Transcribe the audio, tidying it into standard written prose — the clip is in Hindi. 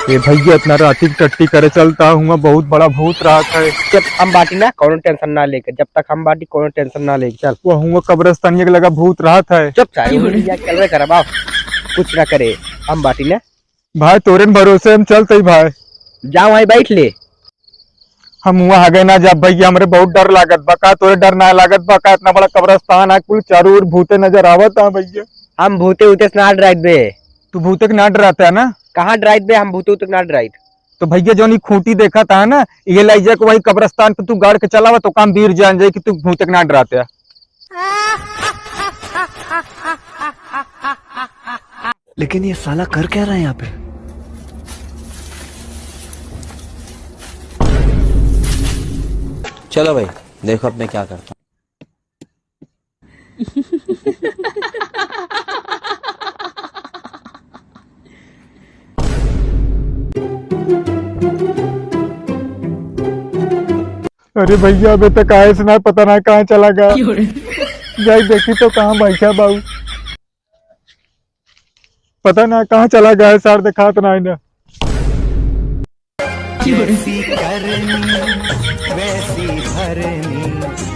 ए भैया इतना राती की टट्टी करे चलता हूँ, बहुत बड़ा भूत रात है। जब हम बाटी ना कोनो टेंशन ना लेके, जब तक हम बाटी कोनो टेंशन ना लेके चल। वो हूँ कब्रस्तानिया के लगा भूत रात है। चुप चाहे चल रहे कर बाप, कुछ ना करे हम बाटी ना। भाई तोरे भरोसे हम चलते भाई। जाओ वहीं बैठ ले। हम वहाँ गए ना जब भैया, हमरे बहुत डर लागत बका। तोरे डर ना लागत बका? इतना बड़ा कब्रस्तान है, कुल चारों ओर भूते नजर आवत है भैया। हम भूते उते से ना ड्राइव बे। तू भूते के ना डराता है ना? कहाँ ड्राइव बे, हम भूते उते ना ड्राइव। तो भैया जो खूंटी देखा था ना, ये लाई जा वही कब्रस्तान पे तू गाड़ के चलावा तो काम वीर जान जाए कि तू भूते के ना डराते है। लेकिन ये साला कर क्या रहा है यहाँ पे? चलो भाई देखो अब मैं क्या करता हूँ। अरे भैया अबे तक आए से ना, पता ना कहाँ चला गया। जाई देखी तो कहाँ बैठा बाबू, पता ना कहाँ चला गया। सार देखा तो ना ना। वैसी करनी वैसी भरनी।